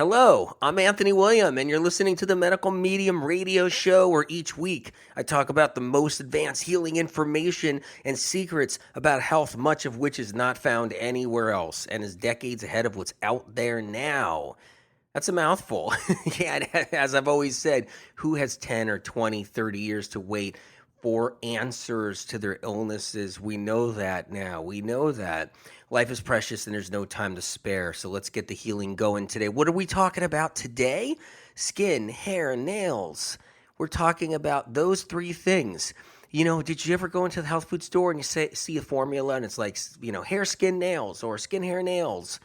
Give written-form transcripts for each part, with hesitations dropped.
Hello, I'm Anthony William, and you're listening to the Medical Medium Radio Show, where each week I talk about the most advanced healing information and secrets about health, much of which is not found anywhere else and is decades ahead of what's out there now. That's a mouthful. Yeah, as I've always said, who has 10 or 20, 30 years to wait for answers to their illnesses? We know that now. We know that. Life is precious and there's no time to spare. So let's get the healing going today. What are we talking about today? Skin, hair, nails. We're talking about those three things. You know, did you ever go into the health food store and you see a formula and it's like, hair, skin, nails, or skin, hair, nails?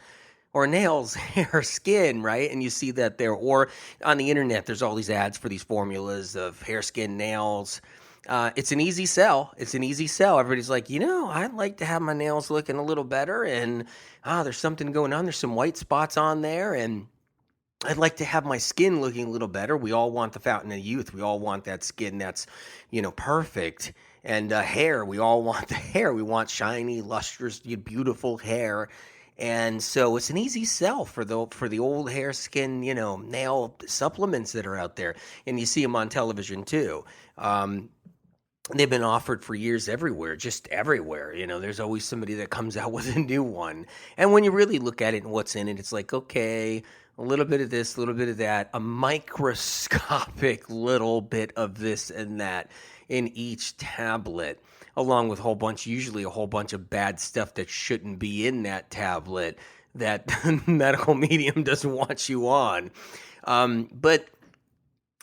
Or nails, hair, skin, right? And you see that there. Or on the internet, there's all these ads for these formulas of hair, skin, nails. It's an easy sell. It's an easy sell. Everybody's like, I'd like to have my nails looking a little better. And there's something going on. There's some white spots on there. And I'd like to have my skin looking a little better. We all want the fountain of youth. We all want that skin that's, perfect. And hair, we all want the hair. We want shiny, lustrous, beautiful hair. And so it's an easy sell for the old hair, skin, nail supplements that are out there. And you see them on television too. They've been offered for years everywhere, just everywhere. There's always somebody that comes out with a new one. And when you really look at it and what's in it, it's like, okay, a little bit of this, a little bit of that, a microscopic little bit of this and that in each tablet, along with usually a whole bunch of bad stuff that shouldn't be in that tablet that medical medium doesn't want you on. But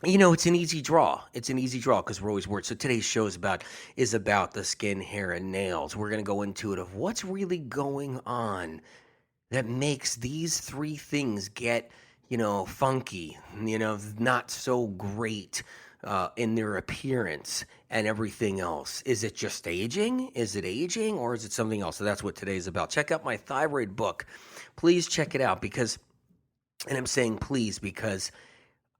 it's an easy draw. It's an easy draw because we're always worried. So today's show is about the skin, hair, and nails. We're going to go into it of what's really going on that makes these three things get, funky, not so great in their appearance and everything else. Is it just aging? Is it aging or is it something else? So that's what today's about. Check out my thyroid book. Please check it out and I'm saying please because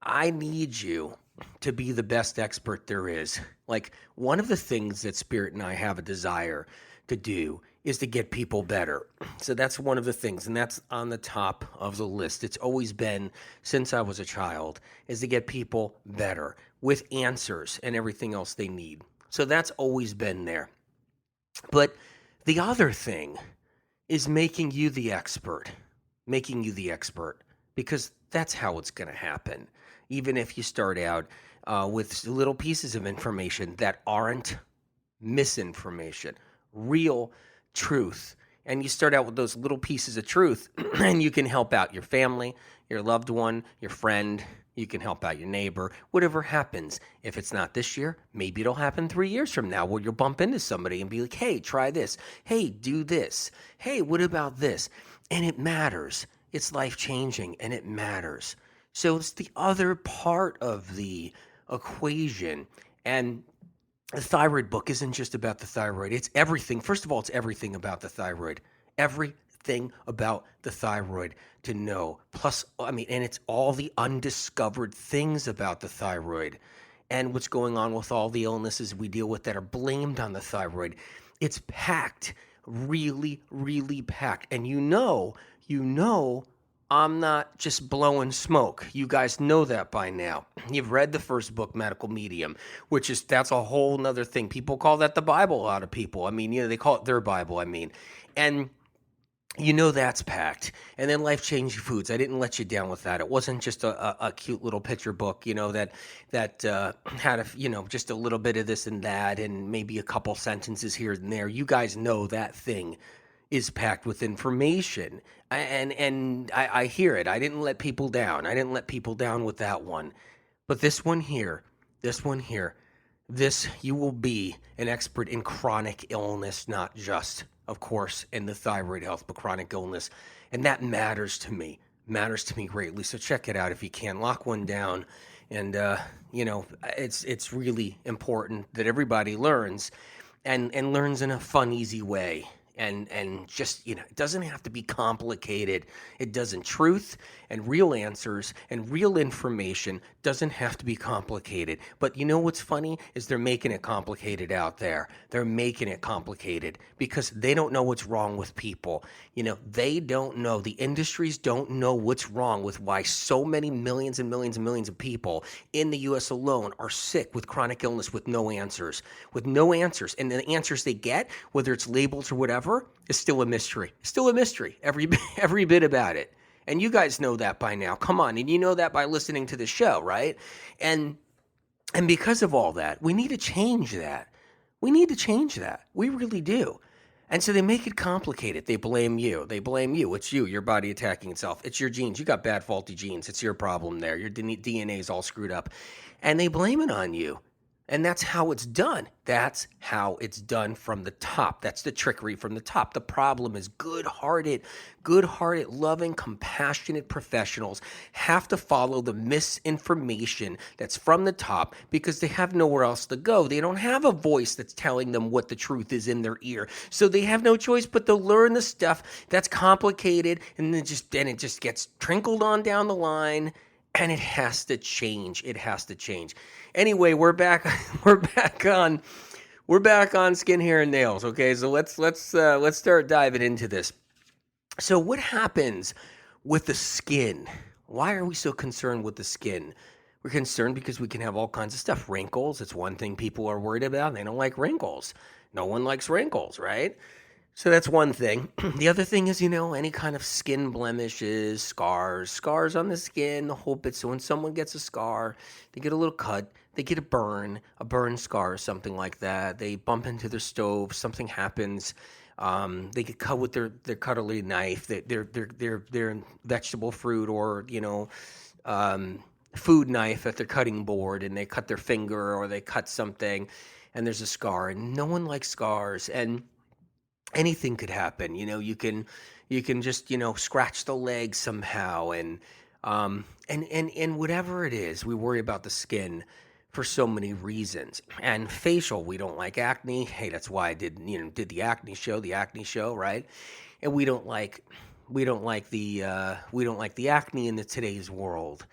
I need you to be the best expert there is. Like one of the things that Spirit and I have a desire to do is to get people better. So that's one of the things, and that's on the top of the list. It's always been, since I was a child, is to get people better with answers and everything else they need. So that's always been there. But the other thing is making you the expert, because that's how it's going to happen. Even if you start out with little pieces of information that aren't misinformation, real truth. And you start out with those little pieces of truth and you can help out your family, your loved one, your friend. You can help out your neighbor, whatever happens. If it's not this year, maybe it'll happen 3 years from now where you'll bump into somebody and be like, hey, try this. Hey, do this. Hey, what about this? And it matters. It's life-changing and it matters. So it's the other part of the equation. And the thyroid book isn't just about the thyroid. It's everything. First of all, it's everything about the thyroid. Everything about the thyroid to know. Plus, and it's all the undiscovered things about the thyroid and what's going on with all the illnesses we deal with that are blamed on the thyroid. It's packed, really, really packed. And I'm not just blowing smoke. You guys know that by now. You've read the first book, Medical Medium, that's a whole nother thing. People call that the Bible, a lot of people. They call it their Bible, And that's packed. And then Life-Changing Foods. I didn't let you down with that. It wasn't just a cute little picture book, that had just a little bit of this and that and maybe a couple sentences here and there. You guys know that thing is packed with information. And I hear it. I didn't let people down. I didn't let people down with that one. But this one here, you will be an expert in chronic illness, not just, of course, in the thyroid health, but chronic illness. And that matters to me greatly. So check it out if you can. Lock one down. And, it's really important that everybody learns and learns in a fun, easy way. and just, it doesn't have to be complicated. It doesn't. Truth and real answers and real information doesn't have to be complicated. But you know what's funny is they're making it complicated out there. They're making it complicated because they don't know what's wrong with people. They don't know. The industries don't know what's wrong with why so many millions and millions and millions of people in the U.S. alone are sick with chronic illness with no answers. And the answers they get, whether it's labels or whatever, is still a mystery. Still a mystery, every bit about it. And you guys know that by now. Come on, and you know that by listening to the show, right? And because of all that, we need to change that. We need to change that. We really do. And so they make it complicated. They blame you. It's you, your body attacking itself. It's your genes. You got bad, faulty genes. It's your problem there. Your DNA is all screwed up. And they blame it on you. And that's how it's done. That's how it's done from the top. That's the trickery from the top. The problem is good-hearted, loving, compassionate professionals have to follow the misinformation that's from the top because they have nowhere else to go. They don't have a voice that's telling them what the truth is in their ear. So they have no choice but to learn the stuff that's complicated, and it just gets trickled on down the line. And it has to change. It has to change. Anyway, we're back. We're back on skin, hair, and nails. Okay, so let's start diving into this. So what happens with the skin? Why are we so concerned with the skin? We're concerned because we can have all kinds of stuff. Wrinkles. It's one thing people are worried about. They don't like wrinkles. No one likes wrinkles, right? So that's one thing. The other thing is, any kind of skin blemishes, scars on the skin, the whole bit. So when someone gets a scar, they get a little cut, they get a burn scar or something like that. They bump into their stove, something happens. They get cut with their cutlery knife, their vegetable, fruit, or, food knife at their cutting board, and they cut their finger or they cut something and there's a scar, and no one likes scars. And anything could happen. You can just, scratch the leg somehow, and whatever it is, we worry about the skin for so many reasons. And facial, we don't like acne. Hey, that's why I did the acne show, right? And we don't like the acne in today's world.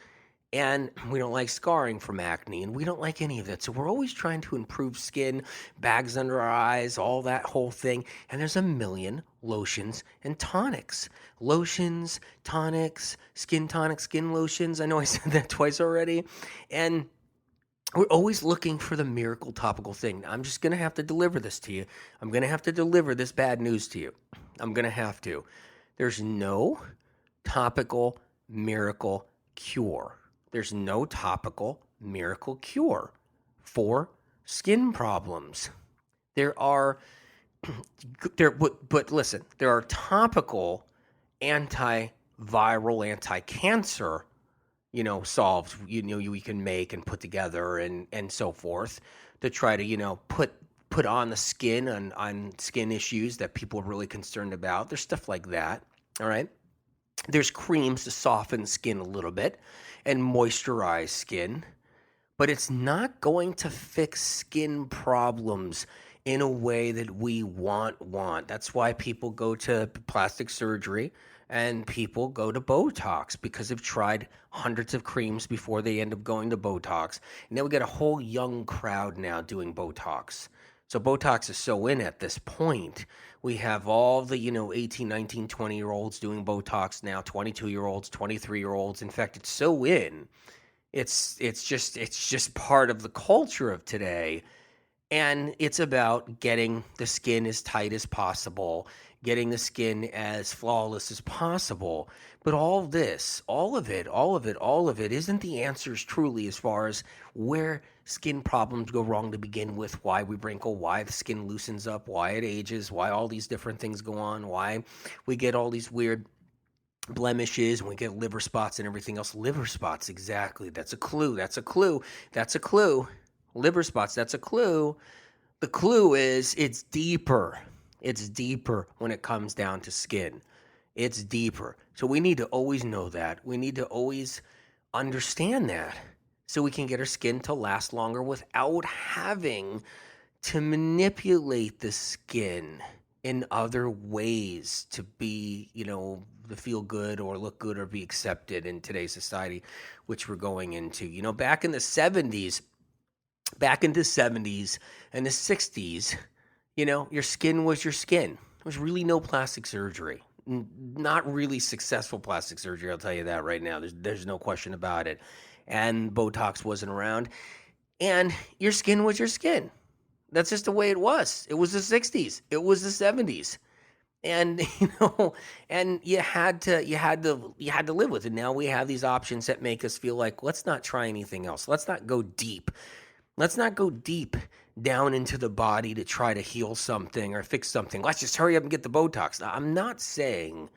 And we don't like scarring from acne, and we don't like any of that. So we're always trying to improve skin, bags under our eyes, all that whole thing. And there's a million lotions and tonics. Lotions, tonics, skin lotions. I know I said that twice already. And we're always looking for the miracle topical thing. I'm just going to have to deliver this to you. I'm going to have to deliver this bad news to you. I'm going to have to. There's no topical miracle cure. There's no topical miracle cure for skin problems. But listen, there are topical antiviral, anti-cancer, solves, we can make and put together and so forth to try to, put on the skin on skin issues that people are really concerned about. There's stuff like that. All right. There's creams to soften skin a little bit and moisturize skin, but it's not going to fix skin problems in a way that we want. That's why people go to plastic surgery and people go to Botox, because they've tried hundreds of creams before they end up going to Botox. And then we get a whole young crowd now doing Botox. So Botox is so in at this point. We have all the, 18, 19, 20-year-olds doing Botox now, 22-year-olds, 23-year-olds. In fact, it's so in. It's just part of the culture of today. And it's about getting the skin as tight as possible, getting the skin as flawless as possible. But all of it isn't the answers truly as far as where skin problems go wrong to begin with, why we wrinkle, why the skin loosens up, why it ages, why all these different things go on, why we get all these weird blemishes and we get liver spots and everything else. Liver spots, exactly. That's a clue. Liver spots, that's a clue. The clue is it's deeper. It's deeper when it comes down to skin. It's deeper. So we need to always know that. We need to always understand that so we can get our skin to last longer without having to manipulate the skin. in other ways to be, to feel good or look good or be accepted in today's society, which we're going into. Back in the 70s and the 60s, your skin was your skin. There was really no plastic surgery. Not really successful plastic surgery, I'll tell you that right now. There's no question about it. And Botox wasn't around. And your skin was your skin. That's just the way it was. It was the 60s. It was the 70s. And and you had to live with it. Now we have these options that make us feel like, let's not try anything else. Let's not go deep. Let's not go deep down into the body to try to heal something or fix something. Let's just hurry up and get the Botox. Now, I'm not saying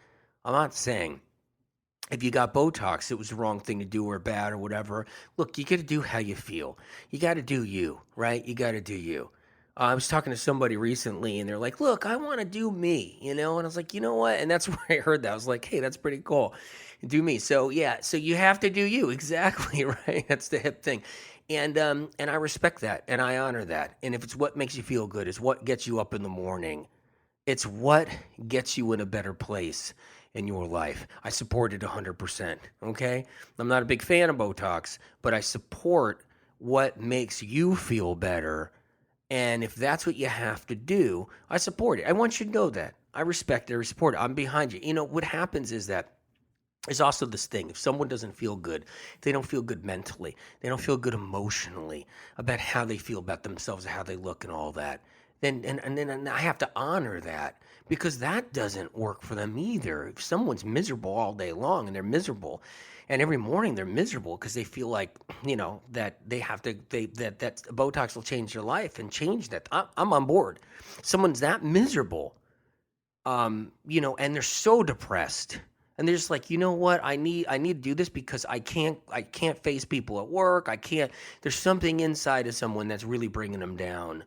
if you got Botox, it was the wrong thing to do or bad or whatever. Look, you got to do how you feel. You got to do you, right? You got to do you. I was talking to somebody recently, and they're like, "Look, I want to do me," And I was like, "You know what?" And that's where I heard that. I was like, "Hey, that's pretty cool. Do me." So yeah, so you have to do you exactly, right? That's the hip thing, and I respect that, and I honor that. And if it's what makes you feel good, it's what gets you up in the morning. It's what gets you in a better place in your life. I support it 100%. Okay, I'm not a big fan of Botox, but I support what makes you feel better, and if that's what you have to do, I support it. I want you to know that. I respect it. I support it. I'm behind you. What happens is that there's also this thing. If someone doesn't feel good, they don't feel good mentally, they don't feel good emotionally about how they feel about themselves, how they look, and all that. Then I have to honor that because that doesn't work for them either. If someone's miserable all day long and they're miserable, and every morning they're miserable because they feel like that they have to that Botox will change their life and change that. I'm on board. Someone's that miserable, and they're so depressed, and they're just like, you know what, I need to do this because I can't face people at work. I can't. There's something inside of someone that's really bringing them down.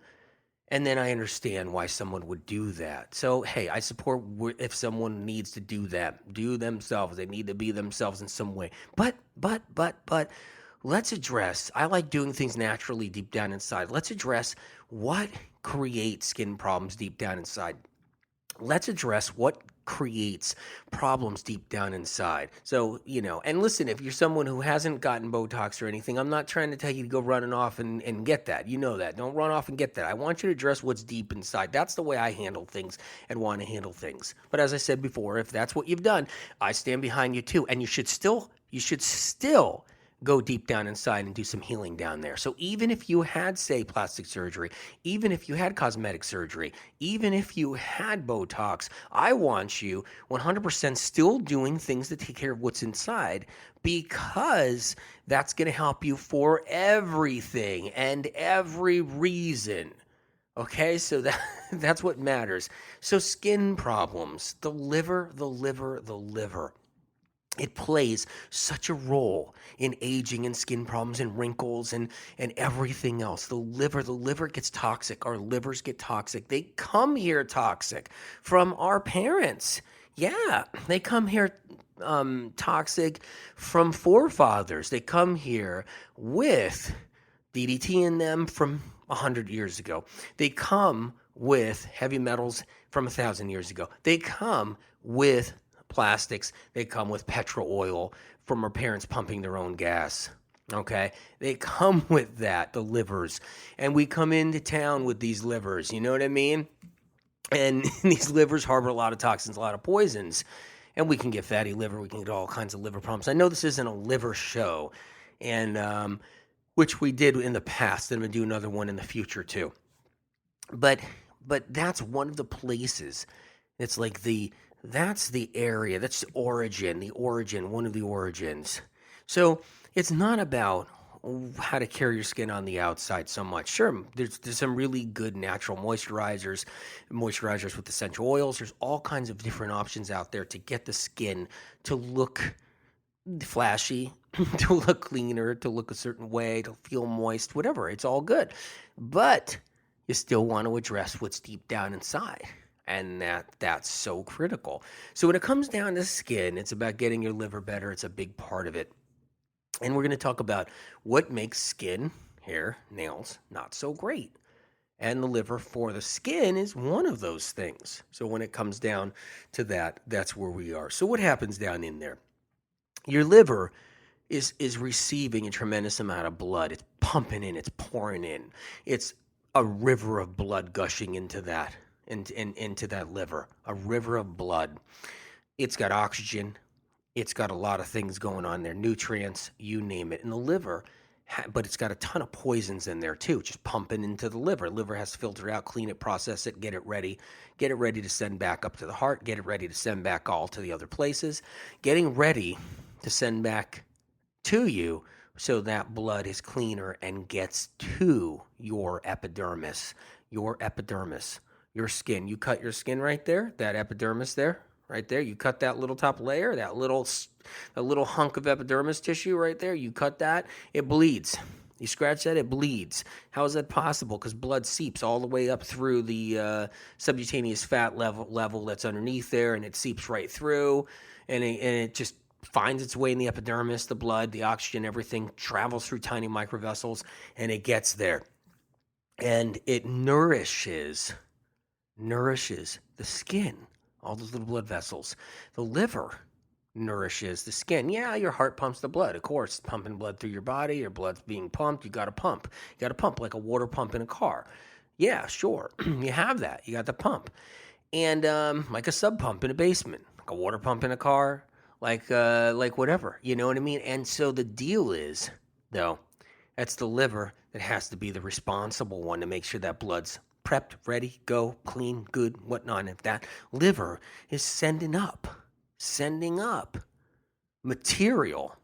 And then I understand why someone would do that. So, hey, I support if someone needs to do that, do themselves. They need to be themselves in some way. But, let's address, I like doing things naturally deep down inside. Let's address what creates skin problems deep down inside. Let's address what creates problems deep down inside. So, and listen, if you're someone who hasn't gotten Botox or anything, I'm not trying to tell you to go running off and get that. You know that. Don't run off and get that. I want you to address what's deep inside. That's the way I handle things and want to handle things. But as I said before, if that's what you've done, I stand behind you too. And you should still go deep down inside and do some healing down there. So even if you had, say, plastic surgery, even if you had cosmetic surgery, even if you had Botox, I want you 100% still doing things to take care of what's inside, because that's going to help you for everything and every reason. Okay, so that's what matters. So skin problems, the liver. It plays such a role in aging and skin problems and wrinkles and everything else. The liver gets toxic. Our livers get toxic. They come here toxic from our parents. Yeah, they come here toxic from forefathers. They come here with DDT in them from 100 years ago. They come with heavy metals from 1,000 years ago. They come with plastics. They come with petrol oil from our parents pumping their own gas. Okay, they come with that, the livers, and we come into town with these livers. You know what I mean? And these livers harbor a lot of toxins, a lot of poisons, and we can get fatty liver. We can get all kinds of liver problems. I know this isn't a liver show, and which we did in the past, and we'll do another one in the future too. But that's one of the places. It's like that's the area, that's the origin, one of the origins. So it's not about how to care your skin on the outside so much. Sure, there's some really good natural moisturizers with essential oils. There's all kinds of different options out there to get the skin to look flashy, to look cleaner, to look a certain way, to feel moist, whatever. It's all good. But you still want to address what's deep down inside. And that's so critical. So when it comes down to skin, it's about getting your liver better. It's a big part of it. And we're going to talk about what makes skin, hair, nails not so great. And the liver for the skin is one of those things. So when it comes down to that, that's where we are. So what happens down in there? Your liver is receiving a tremendous amount of blood. It's pumping in, it's pouring in. It's a river of blood gushing into that into that liver. A river of blood. It's got oxygen. It's got a lot of things going on there, nutrients, you name it. And the liver, but it's got a ton of poisons in there too, just pumping into the liver. Liver has to filter it out, clean it, process it, get it ready to send back up to the heart, get it ready to send back all to the other places, getting ready to send back to you so that blood is cleaner and gets to your epidermis, your skin. You cut your skin right there, that epidermis there, right there. You cut that little top layer, that little hunk of epidermis tissue right there. You cut that, it bleeds. You scratch that, it bleeds. How is that possible? Because blood seeps all the way up through the subcutaneous fat level that's underneath there, and it seeps right through, and it just finds its way in the epidermis. The blood, the oxygen, everything travels through tiny microvessels, and it gets there. And it nourishes the skin, all those little blood vessels. The liver nourishes the skin. Yeah, your heart pumps the blood. Of course, it's pumping blood through your body. Your blood's being pumped. You got to pump. You got to pump like a water pump in a car. Yeah, sure. You have that. You got the pump. And like a sub pump in a basement, like a water pump in a car, like whatever. You know what I mean? And so the deal is, though, that's the liver that has to be the responsible one to make sure that blood's prepped, ready, go, clean, good, whatnot. And if that liver is sending up material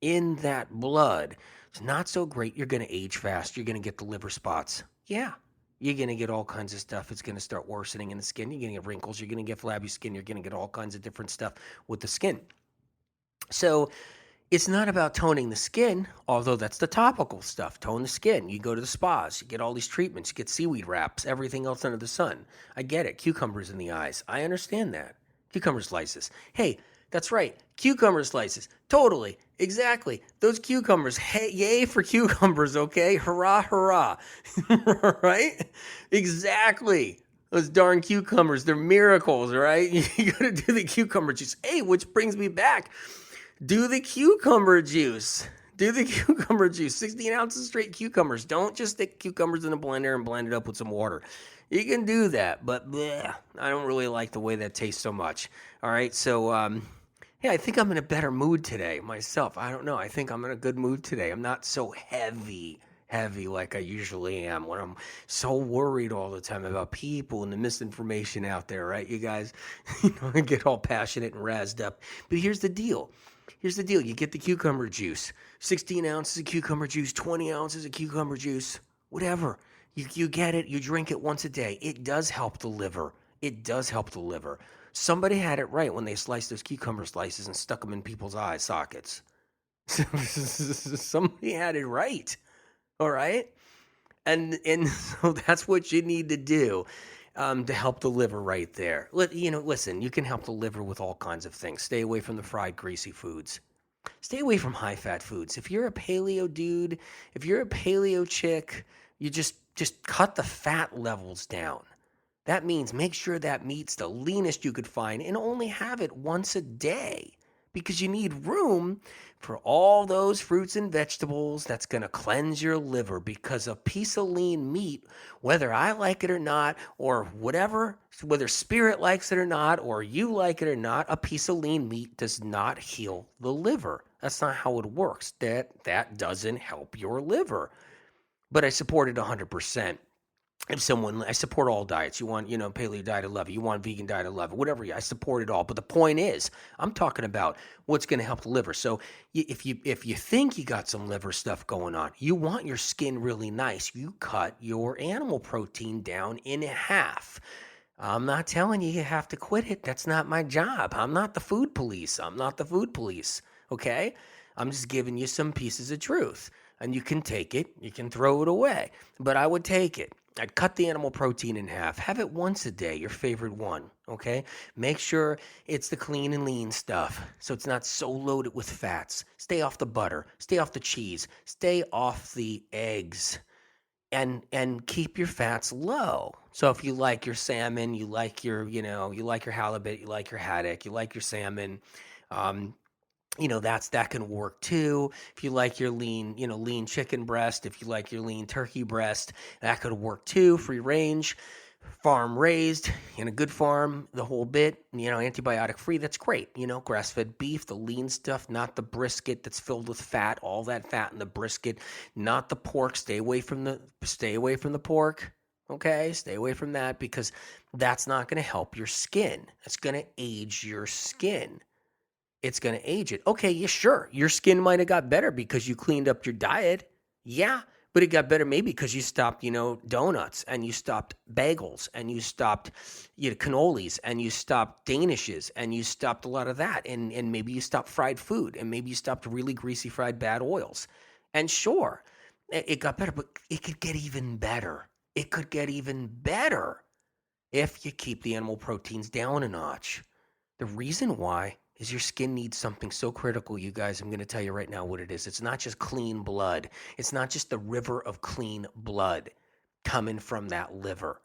in that blood, it's not so great. You're going to age fast. You're going to get the liver spots. Yeah. You're going to get all kinds of stuff. It's going to start worsening in the skin. You're going to get wrinkles. You're going to get flabby skin. You're going to get all kinds of different stuff with the skin. So it's not about toning the skin, although that's the topical stuff. Tone the skin. You go to the spas. You get all these treatments. You get seaweed wraps, everything else under the sun. I get it. Cucumbers in the eyes. I understand that. Cucumber slices. Hey, that's right. Cucumber slices. Totally. Exactly. Those cucumbers. Hey, yay for cucumbers, okay? Hurrah, hurrah. Right? Exactly. Those darn cucumbers. They're miracles, right? You got to do the cucumber juice. Hey, which brings me back. Do the cucumber juice. 16 ounces straight cucumbers. Don't just stick cucumbers in a blender and blend it up with some water. You can do that, but bleh, I don't really like the way that tastes so much. All right, so yeah, I think I'm in a better mood today myself. I don't know. I think I'm in a good mood today. I'm not so heavy like I usually am when I'm so worried all the time about people and the misinformation out there, right? You guys, I get all passionate and razzed up. But here's the deal. You get the cucumber juice, 16 ounces of cucumber juice, 20 ounces of cucumber juice, whatever. You get it. You drink it once a day. It does help the liver. Somebody had it right when they sliced those cucumber slices and stuck them in people's eye sockets. Somebody had it right. All right. And so that's what you need to do. To help the liver right there. Listen, you can help the liver with all kinds of things. Stay away from the fried, greasy foods. Stay away from high-fat foods. If you're a paleo dude, if you're a paleo chick, you just cut the fat levels down. That means make sure that meat's the leanest you could find and only have it once a day because you need room for all those fruits and vegetables that's going to cleanse your liver because a piece of lean meat, whether I like it or not, or whatever, whether Spirit likes it or not, or you like it or not, a piece of lean meat does not heal the liver. That's not how it works. That doesn't help your liver. But I support it 100%. I support all diets. You want, paleo diet, I love it. You want vegan diet, I love it. Whatever, I support it all. But the point is, I'm talking about what's going to help the liver. So if you think you got some liver stuff going on, you want your skin really nice, you cut your animal protein down in half. I'm not telling you have to quit it. That's not my job. I'm not the food police. Okay? I'm just giving you some pieces of truth. And you can take it. You can throw it away. But I would take it. I'd cut the animal protein in half. Have it once a day, your favorite one, okay? Make sure it's the clean and lean stuff so it's not so loaded with fats. Stay off the butter. Stay off the cheese. Stay off the eggs. and keep your fats low. So if you like your salmon, you like your halibut, you like your haddock, you like your salmon, um, that can work too. If you like your lean chicken breast, if you like your lean turkey breast, that could work too. Free range, farm raised in a good farm, the whole bit, antibiotic free. That's great. Grass fed beef, the lean stuff, not the brisket that's filled with fat, all that fat in the brisket, not the pork. Stay away from the pork. Okay, stay away from that because that's not going to help your skin. That's going to age your skin. It's going to age it. Okay, yeah, sure. Your skin might have got better because you cleaned up your diet. Yeah, but it got better maybe because you stopped, donuts and you stopped bagels and you stopped, cannolis and you stopped danishes and you stopped a lot of that. And maybe you stopped fried food and maybe you stopped really greasy fried bad oils. And sure, it got better, but it could get even better. It could get even better if you keep the animal proteins down a notch. The reason why is your skin needs something so critical, you guys. I'm going to tell you right now what it is. It's not just clean blood. It's not just the river of clean blood coming from that liver.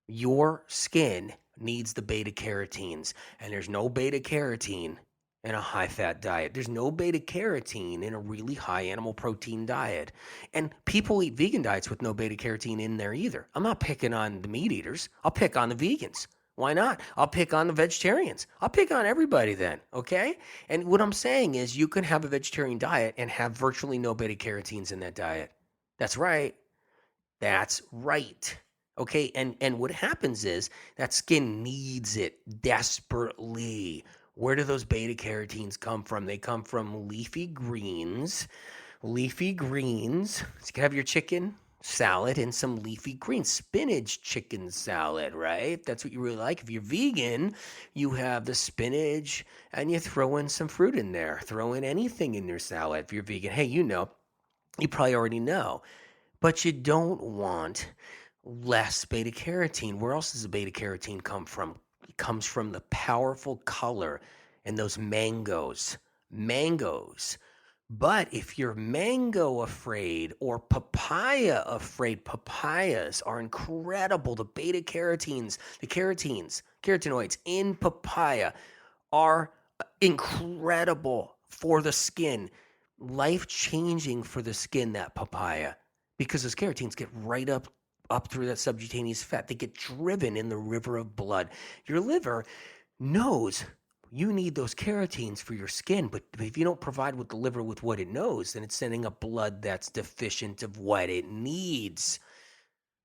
Your skin needs the beta carotenes, and there's no beta carotene in a high fat diet. There's no beta carotene in a really high animal protein diet. And people eat vegan diets with no beta carotene in there either. I'm not picking on the meat eaters. I'll pick on the vegans. Why not? I'll pick on the vegetarians. I'll pick on everybody then, okay? And what I'm saying is you can have a vegetarian diet and have virtually no beta carotenes in that diet. That's right. That's right. Okay, and what happens is that skin needs it desperately. Where do those beta carotenes come from? They come from leafy greens. Leafy greens. So you can have your chicken salad and some leafy greens. Spinach chicken salad, right? That's what you really like. If you're vegan, you have the spinach and you throw in some fruit in there. Throw in anything in your salad if you're vegan. Hey, you probably already know. But you don't want less beta carotene. Where else does the beta carotene come from? It comes from the powerful color in those mangoes. Mangoes. But if you're mango afraid or papaya afraid, papayas are incredible. The beta carotenes, carotenoids in papaya are incredible for the skin, life changing for the skin, that papaya, because those carotenes get right up through that subcutaneous fat. They get driven in the river of blood. Your liver knows you need those carotenes for your skin, but if you don't provide with the liver with what it knows, then it's sending up blood that's deficient of what it needs.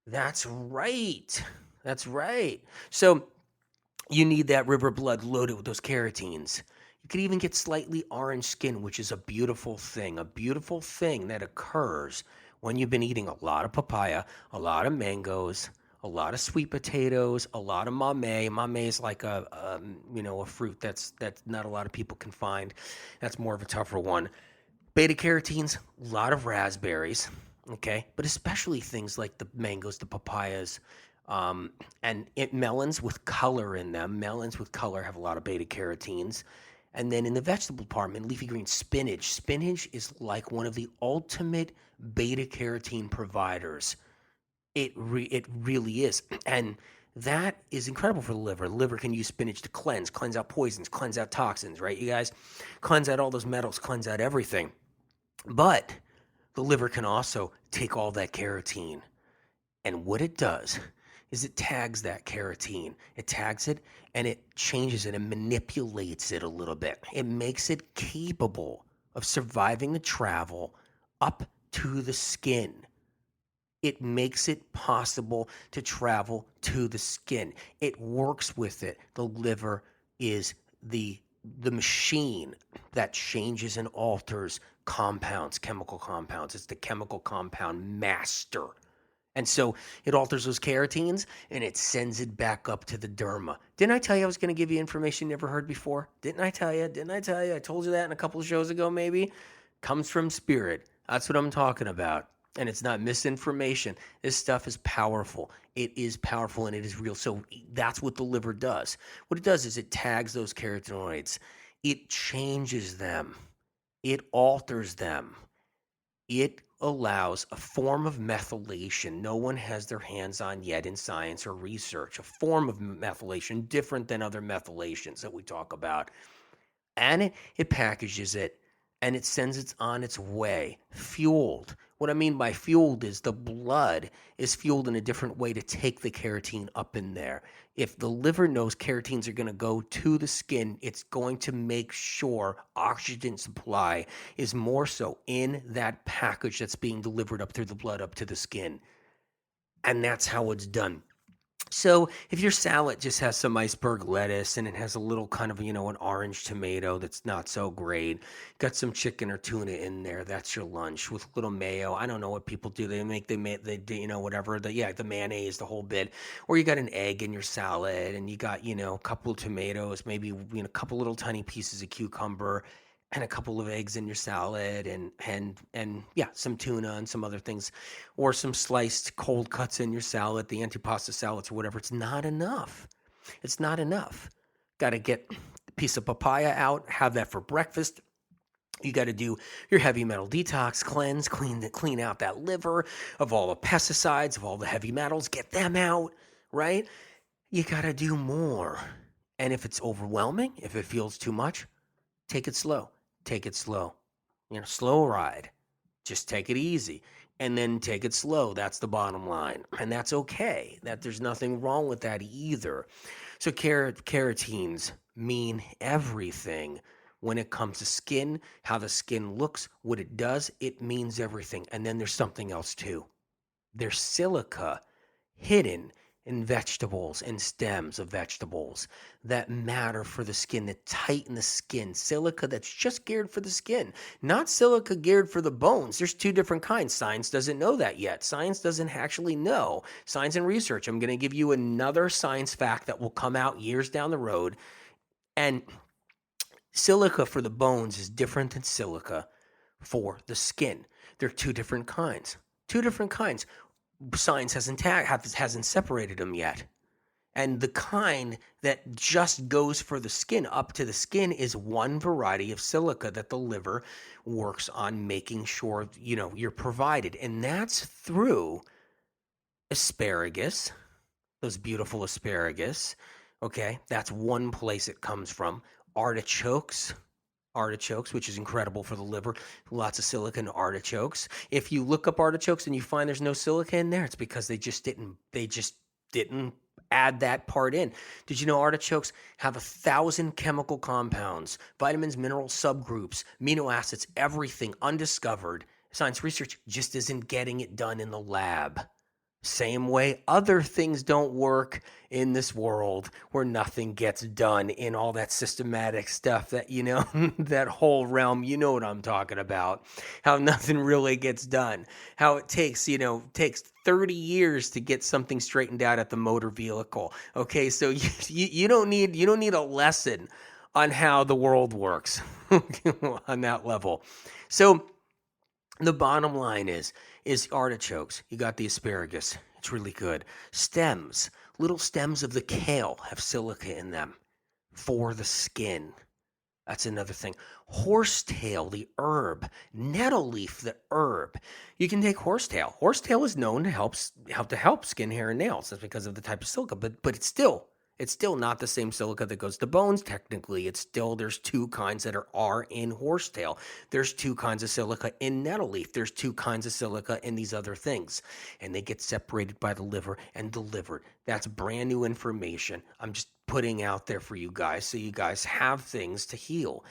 That's right. That's right. So you need that river blood loaded with those carotenes. You could even get slightly orange skin, which is a beautiful thing that occurs when you've been eating a lot of papaya, a lot of mangoes, a lot of sweet potatoes, a lot of mamey. Mamey is like a fruit that not a lot of people can find. That's more of a tougher one. Beta carotenes, a lot of raspberries, okay, but especially things like the mangoes, the papayas, melons with color in them. Melons with color have a lot of beta carotenes. And then in the vegetable department, leafy green spinach. Spinach is like one of the ultimate beta carotene providers. It really is. And that is incredible for the liver. The liver can use spinach to cleanse out poisons, cleanse out toxins, right, you guys? Cleanse out all those metals, cleanse out everything. But the liver can also take all that carotene. And what it does is it tags that carotene. It tags it and it changes it and manipulates it a little bit. It makes it capable of surviving the travel up to the skin. It makes it possible to travel to the skin. It works with it. The liver is the machine that changes and alters compounds, chemical compounds. It's the chemical compound master. And so it alters those carotenes and it sends it back up to the derma. Didn't I tell you I was going to give you information you never heard before? Didn't I tell you? I told you that in a couple of shows ago, maybe. Comes from spirit. That's what I'm talking about. And it's not misinformation. This stuff is powerful. It is powerful and it is real. So that's what the liver does. What it does is it tags those carotenoids. It changes them. It alters them. It allows a form of methylation no one has their hands on yet in science or research, a form of methylation different than other methylations that we talk about. And it packages it and it sends it on its way, fueled. What I mean by fueled is the blood is fueled in a different way to take the carotene up in there. If the liver knows carotenes are going to go to the skin, it's going to make sure oxygen supply is more so in that package that's being delivered up through the blood up to the skin. And that's how it's done. So if your salad just has some iceberg lettuce and it has a little kind of, an orange tomato that's not so great, got some chicken or tuna in there, that's your lunch with a little mayo. I don't know what people do. They do, whatever, the mayonnaise, the whole bit. Or you got an egg in your salad and you got, a couple of tomatoes, maybe, a couple little tiny pieces of cucumber and a couple of eggs in your salad and some tuna and some other things, or some sliced cold cuts in your salad, the antipasta salads or whatever. It's not enough. It's not enough. Got to get a piece of papaya out, have that for breakfast. You got to do your heavy metal detox, cleanse, clean out that liver of all the pesticides, of all the heavy metals, get them out, right? You got to do more. And if it's overwhelming, if it feels too much, take it slow. Take it slow. Slow ride. Just take it easy. And then take it slow. That's the bottom line. And that's okay. There's nothing wrong with that either. So carotenes mean everything when it comes to skin, how the skin looks, what it does. It means everything. And then there's something else too. There's silica hidden in vegetables and stems of vegetables that matter for the skin, that tighten the skin. Silica that's just geared for the skin, not silica geared for the bones. There's two different kinds. Science doesn't know that yet. Science doesn't actually know. Science and research. I'm going to give you another science fact that will come out years down the road. And silica for the bones is different than silica for the skin. They're two different kinds. Two different kinds. Science hasn't separated them yet. And the kind that just goes for the skin, up to the skin, is one variety of silica that the liver works on making sure, you're provided. And that's through asparagus, those beautiful asparagus. Okay, that's one place it comes from. Artichokes, which is incredible for the liver. Lots of silica in artichokes. If you look up artichokes and you find there's no silica in there, it's because they just didn't add that part in. Did you know artichokes have 1,000 chemical compounds, vitamins, minerals, subgroups, amino acids, everything undiscovered? Science research just isn't getting it done in the lab. Same way other things don't work in this world where nothing gets done in all that systematic stuff that, that whole realm, you know what I'm talking about, how nothing really gets done, how it takes 30 years to get something straightened out at the motor vehicle. Okay, so you don't need a lesson on how the world works on that level. So the bottom line is artichokes. You got the asparagus. It's really good. Stems, little stems of the kale have silica in them for the skin. That's another thing. Horsetail, the herb. Nettle leaf, the herb. You can take horsetail. Horsetail is known to help skin, hair, and nails. That's because of the type of silica. But it's still not the same silica that goes to bones. Technically, there's two kinds that are in horsetail. There's two kinds of silica in nettle leaf. There's two kinds of silica in these other things. And they get separated by the liver and delivered. That's brand new information. I'm just putting out there for you guys so you guys have things to heal.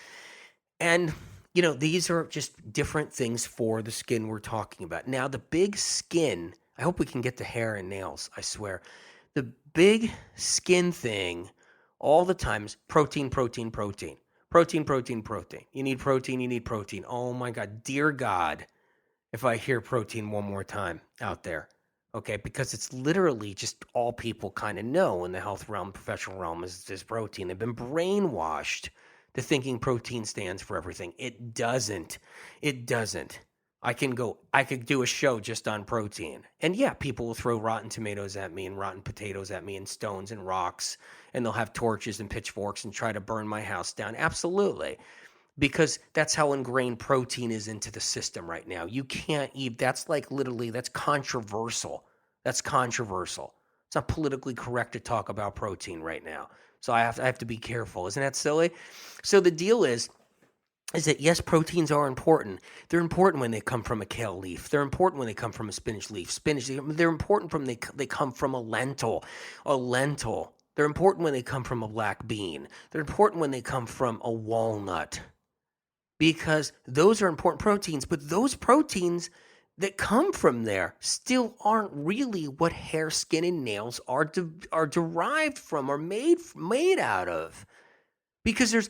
And these are just different things for the skin we're talking about. Now, the big skin, I hope we can get to hair and nails, I swear. The big skin thing all the time is protein. You need protein. Oh my God, dear God, if I hear protein one more time out there. Okay, because it's literally just all people kind of know in the health realm, professional realm is protein. They've been brainwashed to thinking protein stands for everything. It doesn't. I could do a show just on protein. And yeah, people will throw rotten tomatoes at me and rotten potatoes at me and stones and rocks, and they'll have torches and pitchforks and try to burn my house down. Absolutely. because that's how ingrained protein is into the system right now. You can't eat. That's like literally, that's controversial. That's controversial. It's not politically correct to talk about protein right now. So I have to be careful. Isn't that silly? So the deal is that yes, proteins are important. They're important when they come from a kale leaf. They're important when they come from a spinach leaf. They're important from they come from a lentil. A lentil. They're important when they come from a black bean. They're important when they come from a walnut, because those are important proteins, but those proteins that come from there still aren't really what hair, skin, and nails are derived from or made out of, because there's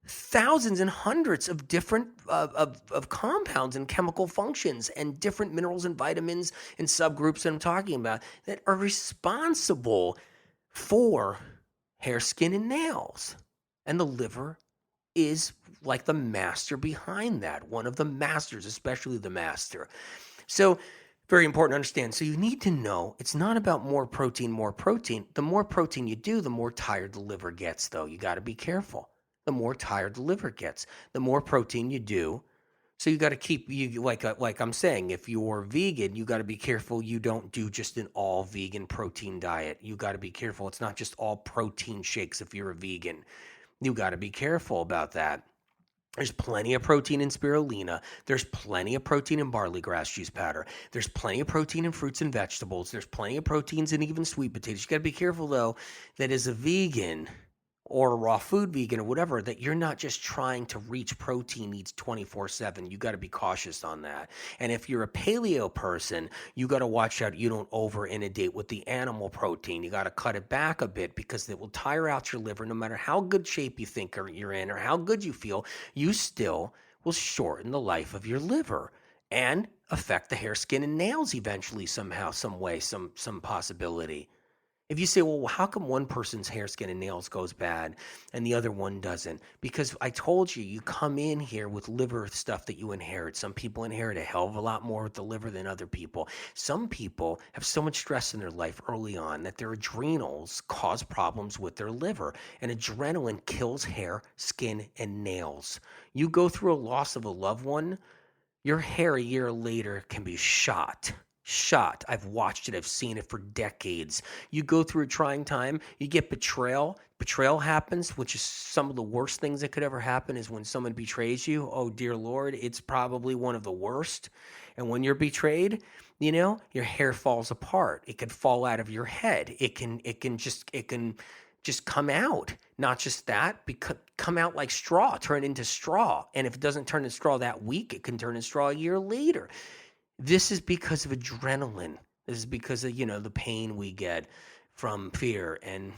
thousands and hundreds of different of compounds and chemical functions and different minerals and vitamins and subgroups that I'm talking about that are responsible for hair, skin, and nails. And the liver is like the master behind that, one of the masters, especially the master. So very important to understand. So you need to know it's not about more protein, more protein. The more protein you do, the more tired the liver gets, though. You got to be careful. The more tired the liver gets, the more protein you do. So you got to keep, you like I'm saying, if you're vegan, you got to be careful you don't do just an all vegan protein diet. You got to be careful. It's not just all protein shakes if you're a vegan. You got to be careful about that. There's plenty of protein in spirulina. There's plenty of protein in barley grass juice powder. There's plenty of protein in fruits and vegetables. There's plenty of proteins in even sweet potatoes. You got to be careful, though, that as a vegan or a raw food vegan or whatever, that you're not just trying to reach protein needs 24/7. You got to be cautious on that. And if you're a paleo person, you got to watch out you don't over inundate with the animal protein. You got to cut it back a bit, because it will tire out your liver. No matter how good shape you think you're in or how good you feel, you still will shorten the life of your liver and affect the hair, skin, and nails eventually, somehow, some way, some possibility. If you say, well, how come one person's hair, skin, and nails goes bad and the other one doesn't? Because I told you, you come in here with liver stuff that you inherit. Some people inherit a hell of a lot more with the liver than other people. Some people have so much stress in their life early on that their adrenals cause problems with their liver. And adrenaline kills hair, skin, and nails. You go through a loss of a loved one, your hair a year later can be shot. Shot. I've watched it. I've seen it for decades. You go through a trying time, you get betrayal. Betrayal happens, which is some of the worst things that could ever happen is when someone betrays you. Oh, dear Lord, it's probably one of the worst. And when you're betrayed, your hair falls apart. It could fall out of your head. It can just come out. Not just that, come out like straw, turn into straw. And if it doesn't turn into straw that week, it can turn into straw a year later. This is because of adrenaline. This is because of, the pain we get from fear and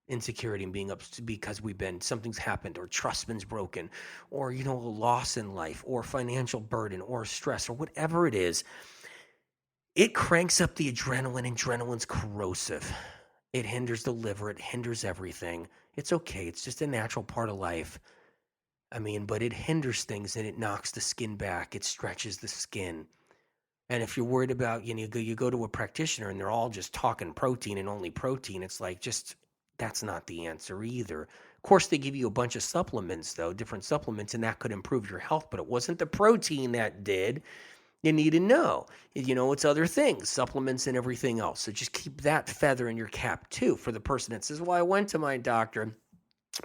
insecurity and being up because something's happened, or trust's been broken, or, a loss in life, or financial burden, or stress, or whatever it is. It cranks up the adrenaline. Adrenaline's corrosive. It hinders the liver. It hinders everything. It's okay. It's just a natural part of life. But it hinders things, and it knocks the skin back. It stretches the skin. And if you're worried about, you go to a practitioner and they're all just talking protein and only protein, it's like, that's not the answer either. Of course, they give you a bunch of supplements, though, different supplements, and that could improve your health, but it wasn't the protein that did. You need to know, it's other things, supplements and everything else. So just keep that feather in your cap, too, for the person that says, well, I went to my doctor.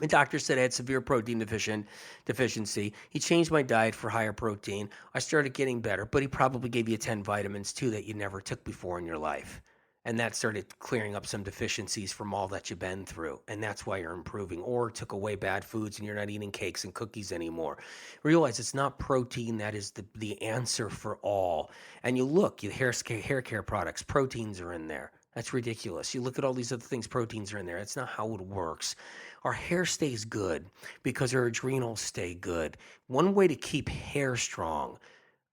My doctor said I had severe protein deficiency. He changed my diet for higher protein. I started getting better, but he probably gave you 10 vitamins too that you never took before in your life. And that started clearing up some deficiencies from all that you've been through. And that's why you're improving. Or took away bad foods and you're not eating cakes and cookies anymore. Realize it's not protein that is the answer for all. And you look, hair care products, proteins are in there. That's ridiculous. You look at all these other things, proteins are in there. That's not how it works. Our hair stays good because our adrenals stay good. One way to keep hair strong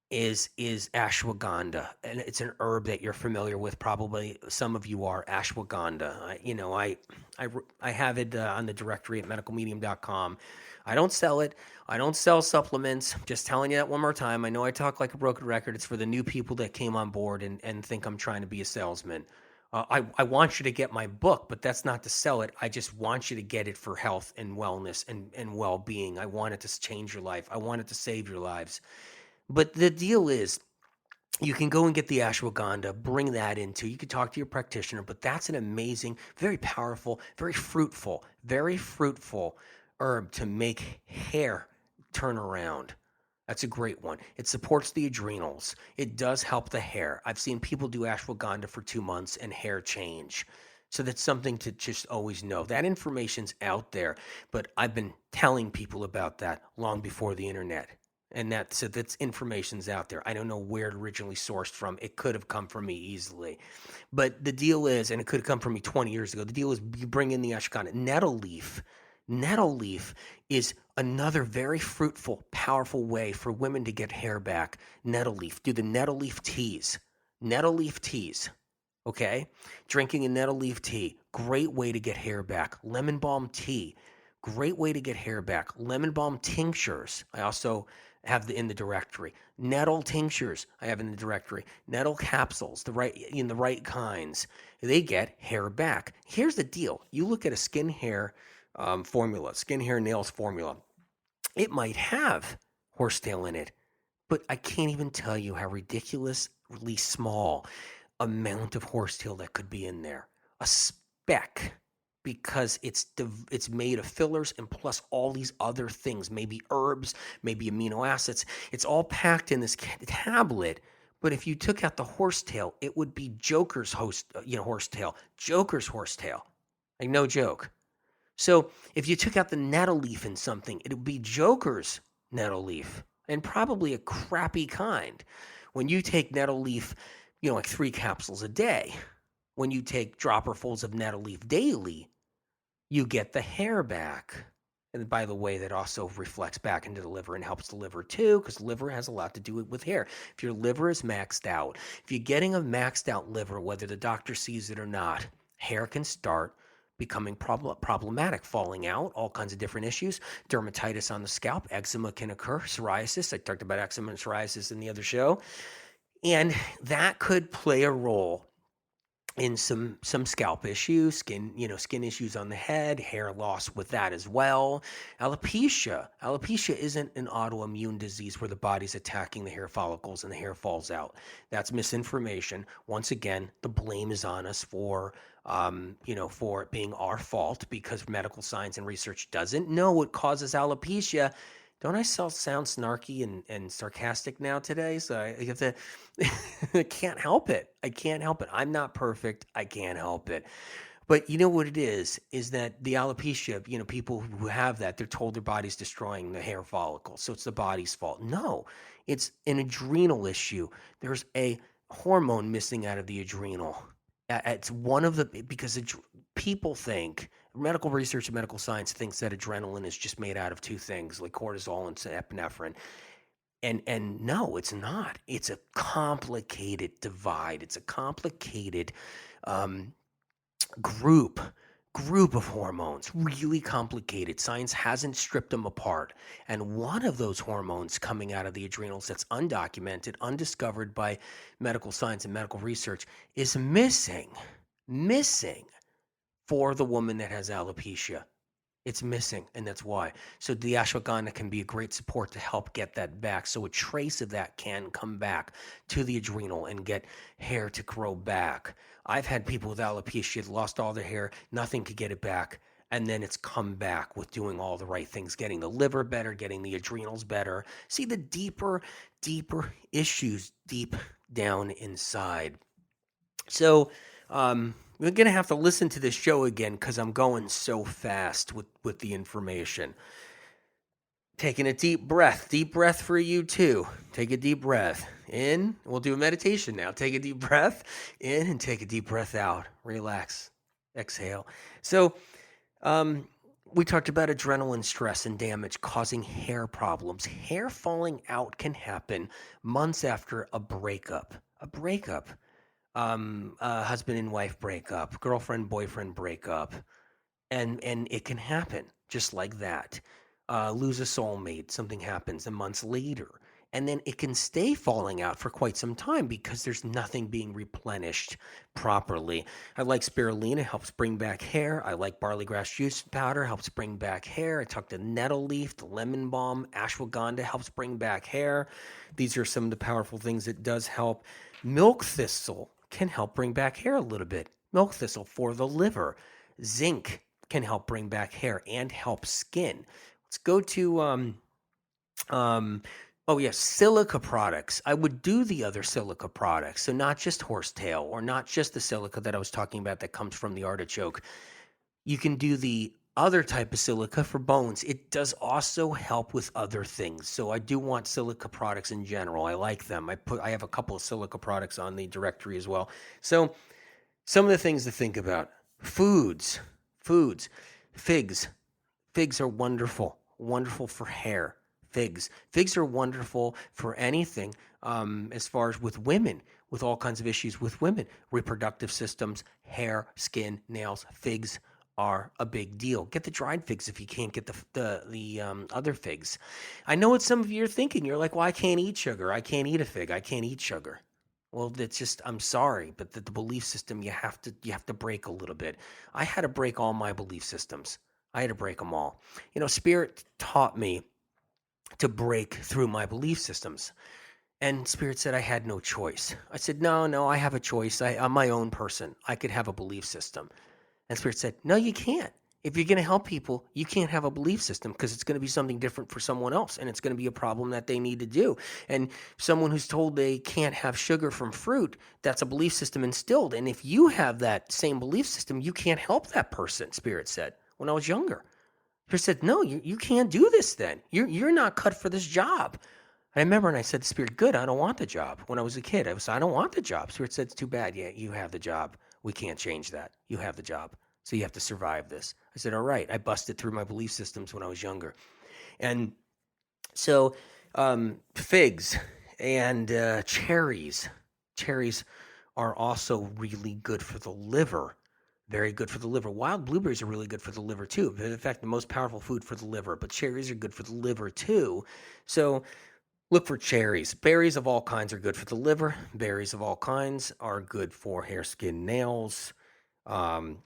is ashwagandha, and it's an herb that you're familiar with. Probably some of you are. Ashwagandha. I have it on the directory at medicalmedium.com. I don't sell it. I don't sell supplements. Just telling you that one more time. I know I talk like a broken record. It's for the new people that came on board and think I'm trying to be a salesman. I want you to get my book, but that's not to sell it. I just want you to get it for health and wellness and well-being. I want it to change your life. I want it to save your lives. But the deal is, you can go and get the ashwagandha, bring that into. You can talk to your practitioner, but that's an amazing, very powerful, very fruitful herb to make hair turn around. That's a great one. It supports the adrenals. It does help the hair. I've seen people do ashwagandha for 2 months and hair change. So that's something to just always know. That information's out there, but I've been telling people about that long before the internet. And that's information's out there. I don't know where it originally sourced from. It could have come from me easily. But the deal is, and it could have come from me 20 years ago, the deal is you bring in the ashwagandha. Nettle leaf. Nettle leaf is another very fruitful, powerful way for women to get hair back. Nettle leaf. Do the nettle leaf teas. Nettle leaf teas. Okay? Drinking a nettle leaf tea. Great way to get hair back. Lemon balm tea. Great way to get hair back. Lemon balm tinctures. I also have in the directory. Nettle tinctures, I have in the directory. Nettle capsules, the right kinds. They get hair back. Here's the deal. You look at a skin hair formula, skin hair nails formula. It might have horsetail in it, but I can't even tell you how ridiculously small amount of horsetail that could be in there. A speck, because it's made of fillers and plus all these other things, maybe herbs, maybe amino acids. It's all packed in this tablet. But if you took out the horsetail, it would be horsetail. Joker's horsetail. Like, no joke. So if you took out the nettle leaf in something, it would be Joker's nettle leaf, and probably a crappy kind. When you take nettle leaf, like 3 capsules a day, when you take dropperfuls of nettle leaf daily, you get the hair back. And by the way, that also reflects back into the liver and helps the liver too, because liver has a lot to do with hair. If your liver is maxed out, if you're getting a maxed out liver, whether the doctor sees it or not, hair can start becoming problematic, falling out, all kinds of different issues. Dermatitis on the scalp, eczema can occur, psoriasis. I talked about eczema and psoriasis in the other show. And that could play a role in some scalp issues, skin issues on the head, hair loss with that as well. Alopecia isn't an autoimmune disease where the body's attacking the hair follicles and the hair falls out. That's misinformation. Once again, the blame is on us for it being our fault, because medical science and research doesn't know what causes alopecia. Don't I sound snarky and sarcastic now today? So I have to, I can't help it. I'm not perfect. I can't help it. But you know what it is that the alopecia, people who have that, they're told their body's destroying the hair follicles. So it's the body's fault. No, it's an adrenal issue. There's a hormone missing out of the adrenal. It's one of the, because people think, medical research and medical science thinks that adrenaline is just made out of 2 things, like cortisol and epinephrine. And no, it's not. It's a complicated divide. It's a complicated group of hormones, really complicated. Science hasn't stripped them apart. And one of those hormones coming out of the adrenals that's undocumented, undiscovered by medical science and medical research is missing for the woman that has alopecia. It's missing, and that's why. So the ashwagandha can be a great support to help get that back, so a trace of that can come back to the adrenal and get hair to grow back. I've had people with alopecia lost all their hair, nothing could get it back, and then it's come back with doing all the right things, getting the liver better, getting the adrenals better. See the deeper issues deep down inside. So, we're going to have to listen to this show again because I'm going so fast with the information. Taking a deep breath for you too. Take a deep breath in. We'll do a meditation now. Take a deep breath in and take a deep breath out. Relax. Exhale. So, we talked about adrenaline stress and damage causing hair problems. Hair falling out can happen months after a breakup. A husband and wife breakup, girlfriend, boyfriend breakup. And it can happen just like that. Lose a soulmate, something happens, and months later, and then it can stay falling out for quite some time because there's nothing being replenished properly. I like spirulina, helps bring back hair. I like barley grass juice powder, helps bring back hair. I talked to nettle leaf, the lemon balm, ashwagandha helps bring back hair. These are some of the powerful things that does help. Milk thistle can help bring back hair a little bit. Milk thistle for the liver. Zinc can help bring back hair and help skin. Let's go to oh yes, silica products. I would do the other silica products. So not just horsetail or not just the silica that I was talking about that comes from the artichoke. You can do the other type of silica for bones. It does also help with other things. So I do want silica products in general. I like them. I have a couple of silica products on the directory as well. So some of the things to think about. Foods. Figs. Figs are wonderful for hair. Figs are wonderful for anything, as far as with women, with all kinds of issues with women, reproductive systems, hair, skin, nails. Figs are a big deal. Get the dried figs if you can't get the other figs. I know what some of you are thinking. You're like, well, I can't eat sugar. I can't eat a fig. I can't eat sugar. Well, that's just, I'm sorry, but the belief system, you have to break a little bit. I had to break all my belief systems. I had to break them all. Spirit taught me to break through my belief systems. And Spirit said I had no choice. I said, no, I have a choice. I'm my own person. I could have a belief system. And Spirit said, no, you can't. If you're going to help people, you can't have a belief system because it's going to be something different for someone else. And it's going to be a problem that they need to do. And someone who's told they can't have sugar from fruit, that's a belief system instilled. And if you have that same belief system, you can't help that person, Spirit said, when I was younger. Spirit said, no, you can't do this then. You're not cut for this job. I remember, and I said to Spirit, good, I don't want the job. When I was a kid, I don't want the job. Spirit said, it's too bad. Yeah, you have the job. We can't change that. You have the job. So you have to survive this. I said, all right. I busted through my belief systems when I was younger. And so figs and cherries. Cherries are also really good for the liver. Very good for the liver. Wild blueberries are really good for the liver too. In fact, the most powerful food for the liver. But cherries are good for the liver too. So look for cherries. Berries of all kinds are good for the liver. Berries of all kinds are good for hair, skin, nails. And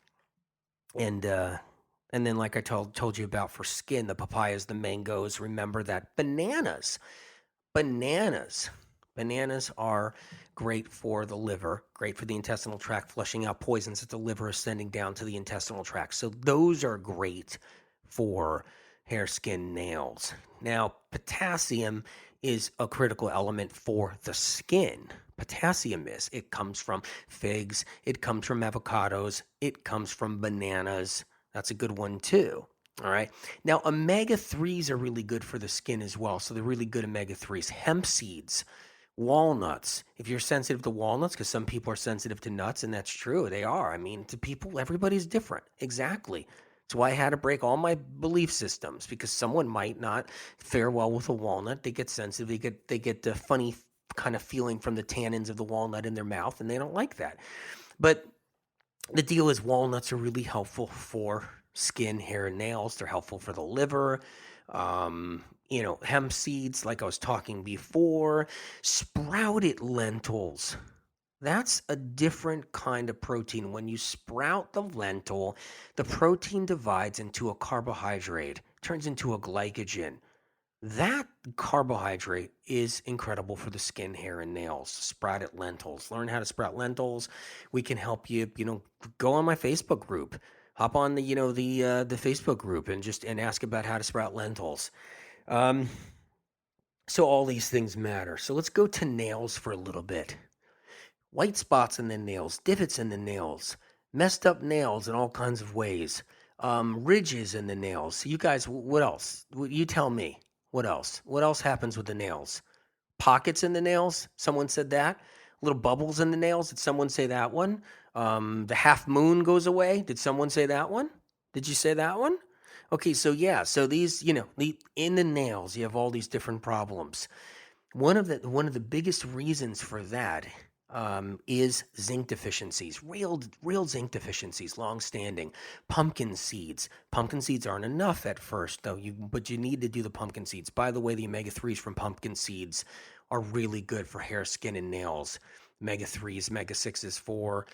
then, like I told you about for skin, the papayas, the mangoes. Remember that bananas are great for the liver, great for the intestinal tract, flushing out poisons that the liver is sending down to the intestinal tract. So those are great for hair, skin, nails. Now, potassium is a critical element for the skin. Potassium is. It comes from figs. It comes from avocados. It comes from bananas. That's a good one too. All right. Now, omega-3s are really good for the skin as well. So they're really good omega-3s. Hemp seeds, walnuts. If you're sensitive to walnuts, because some people are sensitive to nuts, and that's true. They are. I mean, to people, everybody's different. Exactly. That's why I had to break all my belief systems, because someone might not fare well with a walnut. They get sensitive. They get the funny kind of feeling from the tannins of the walnut in their mouth, and they don't like that. But the deal is walnuts are really helpful for skin, hair, and nails. They're helpful for the liver. Hemp seeds, like I was talking before. Sprouted lentils. That's a different kind of protein. When you sprout the lentil, the protein divides into a carbohydrate, turns into a glycogen. That carbohydrate is incredible for the skin, hair, and nails. Sprouted lentils. Learn how to sprout lentils. We can help you, go on my Facebook group. Hop on the Facebook group and ask about how to sprout lentils. So all these things matter. So let's go to nails for a little bit. White spots in the nails, divots in the nails, messed up nails in all kinds of ways, ridges in the nails. You guys, what else? You tell me. What else? What else happens with the nails? Pockets in the nails? Someone said that. Little bubbles in the nails? Did someone say that one? The half moon goes away? Did someone say that one? Did you say that one? Okay, so yeah, so these, in the nails, you have all these different problems. One of the biggest reasons for that is zinc deficiencies, real zinc deficiencies, long-standing. Pumpkin seeds. Pumpkin seeds aren't enough at first, though. But you need to do the pumpkin seeds. By the way, the omega-3s from pumpkin seeds are really good for hair, skin, and nails. Omega-3s, omega-6s for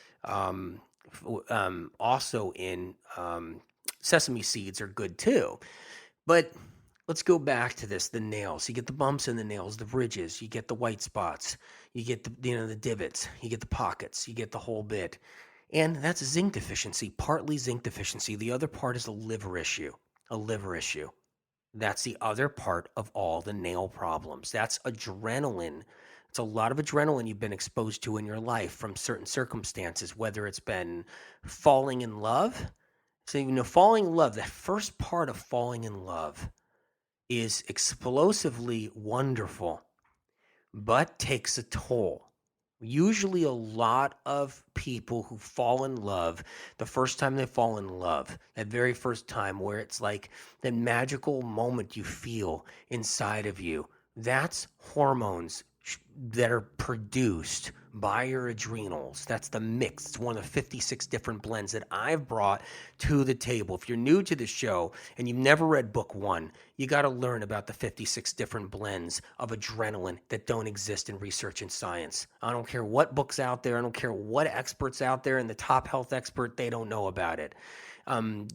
also in sesame seeds are good too. But let's go back to this, the nails. You get the bumps in the nails, the ridges, you get the white spots, you get the divots, you get the pockets, you get the whole bit. And that's zinc deficiency, partly zinc deficiency. The other part is a liver issue. A liver issue. That's the other part of all the nail problems. That's adrenaline. It's a lot of adrenaline you've been exposed to in your life from certain circumstances, whether it's been falling in love. So, falling in love, that first part of falling in love is explosively wonderful, but takes a toll. Usually, a lot of people who fall in love, the first time they fall in love, that very first time where it's like the magical moment you feel inside of you, that's hormones that are produced by your adrenals. That's the mix. It's one of the 56 different blends that I've brought to the table. If you're new to the show and you've never read book one, you got to learn about the 56 different blends of adrenaline that don't exist in research and science. I don't care what book's out there. I don't care what experts out there, and the top health expert, they don't know about it. I'm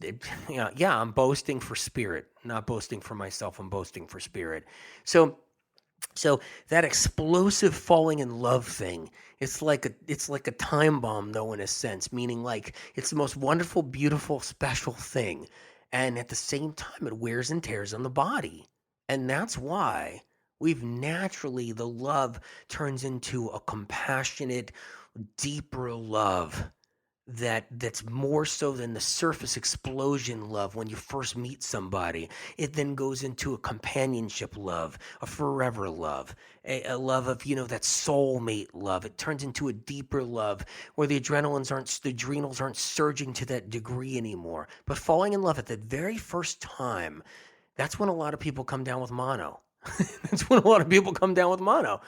boasting for spirit, not boasting for myself. I'm boasting for spirit. So that explosive falling in love thing, it's like a time bomb, though, in a sense, meaning like it's the most wonderful, beautiful, special thing. And at the same time, it wears and tears on the body. And that's why the love turns into a compassionate, deeper love that's more so than the surface explosion love when you first meet somebody. It then goes into a companionship love, a forever love, a love of, that soulmate love. It turns into a deeper love where the adrenals aren't surging to that degree anymore. But falling in love at the very first time, that's when a lot of people come down with mono. That's when a lot of people come down with mono.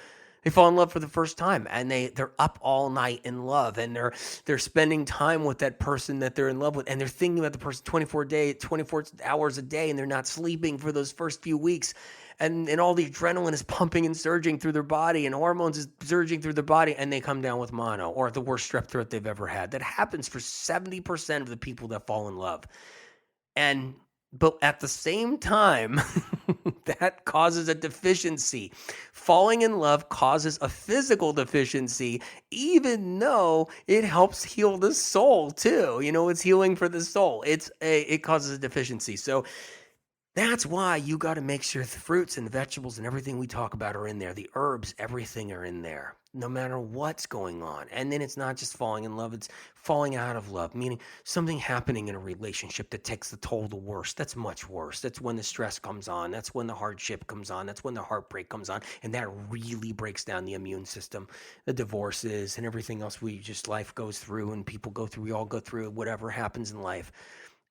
They fall in love for the first time, and they're up all night in love, and they're spending time with that person that they're in love with, and they're thinking about the person 24 hours a day, and they're not sleeping for those first few weeks, and all the adrenaline is pumping and surging through their body, and hormones is surging through their body, and they come down with mono or the worst strep throat they've ever had. That happens for 70% of the people that fall in love. But at the same time, that causes a deficiency. Falling in love causes a physical deficiency, even though it helps heal the soul too. It's healing for the soul. It causes a deficiency. So that's why you got to make sure the fruits and the vegetables and everything we talk about are in there. The herbs, everything are in there, no matter what's going on. And then it's not just falling in love, it's falling out of love, meaning something happening in a relationship that takes the toll the worst. That's much worse. That's when the stress comes on. That's when the hardship comes on. That's when the heartbreak comes on. And that really breaks down the immune system, the divorces and everything else life goes through and people go through. We all go through whatever happens in life.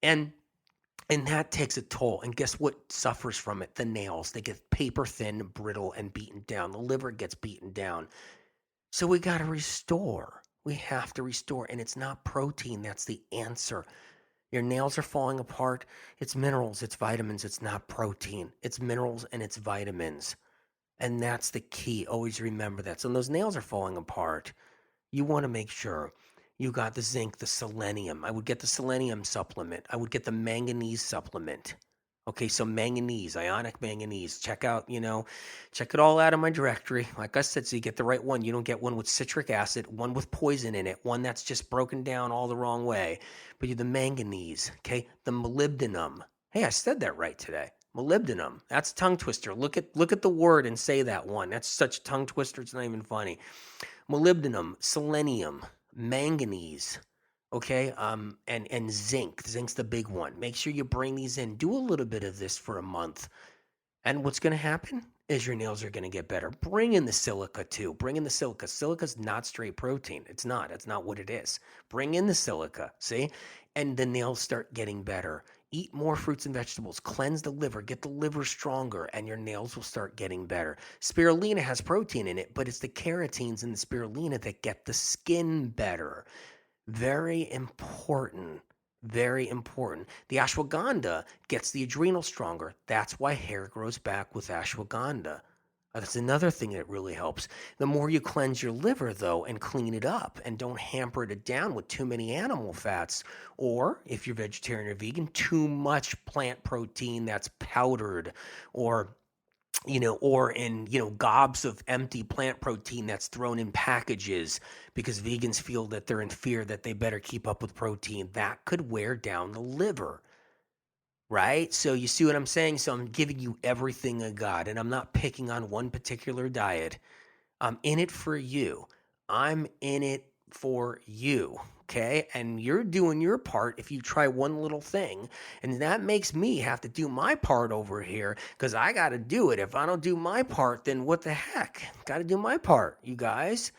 And that takes a toll. And guess what suffers from it? The nails. They get paper thin, brittle, and beaten down. The liver gets beaten down. So we got to restore. We have to restore. And it's not protein. That's the answer. Your nails are falling apart. It's minerals. It's vitamins. It's not protein. It's minerals and it's vitamins. And that's the key. Always remember that. So when those nails are falling apart, you want to make sure you got the zinc, the selenium. I would get the selenium supplement. I would get the manganese supplement. Okay, so manganese, ionic manganese. Check it all out in my directory. Like I said, so you get the right one. You don't get one with citric acid, one with poison in it, one that's just broken down all the wrong way. But you the manganese, okay? The molybdenum. Hey, I said that right today. Molybdenum. That's a tongue twister. Look at the word and say that one. That's such a tongue twister, it's not even funny. Molybdenum, selenium, manganese, okay, and zinc. Zinc's the big one. Make sure you bring these in. Do a little bit of this for a month. And what's going to happen is your nails are going to get better. Bring in the silica too. Bring in the silica. Silica's not straight protein. It's not. It's not what it is. Bring in the silica, see? And the nails start getting better. Eat more fruits and vegetables, cleanse the liver, get the liver stronger, and your nails will start getting better. Spirulina has protein in it, but it's the carotenes in the spirulina that get the skin better. Very important. Very important. The ashwagandha gets the adrenal stronger. That's why hair grows back with ashwagandha. That's another thing that really helps. The more you cleanse your liver, though, and clean it up and don't hamper it down with too many animal fats, or if you're vegetarian or vegan, too much plant protein that's powdered, or or in, gobs of empty plant protein that's thrown in packages because vegans feel that they're in fear that they better keep up with protein. That could wear down the liver, right? So you see what I'm saying? So I'm giving you everything I got, and I'm not picking on one particular diet. I'm in it for you. I'm in it for you. Okay. And you're doing your part if you try one little thing. And that makes me have to do my part over here because I got to do it. If I don't do my part, then what the heck? Got to do my part, you guys.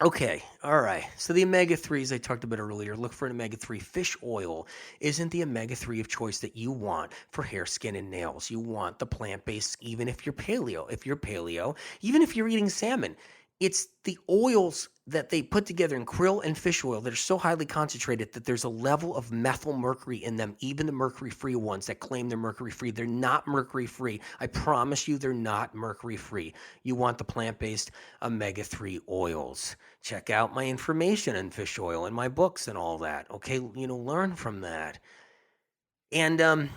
Okay, all right. So the omega-3s I talked about earlier, look for an omega-3. Fish oil isn't the omega-3 of choice that you want for hair, skin, and nails. You want the plant-based, even if you're paleo. Even if you're eating salmon, it's the oils that they put together in krill and fish oil that are so highly concentrated that there's a level of methyl mercury in them. Even the mercury-free ones that claim they're mercury-free, they're not mercury-free. I promise you they're not mercury-free. You want the plant-based omega-3 oils. Check out my information on fish oil and my books and all that. Okay, learn from that. And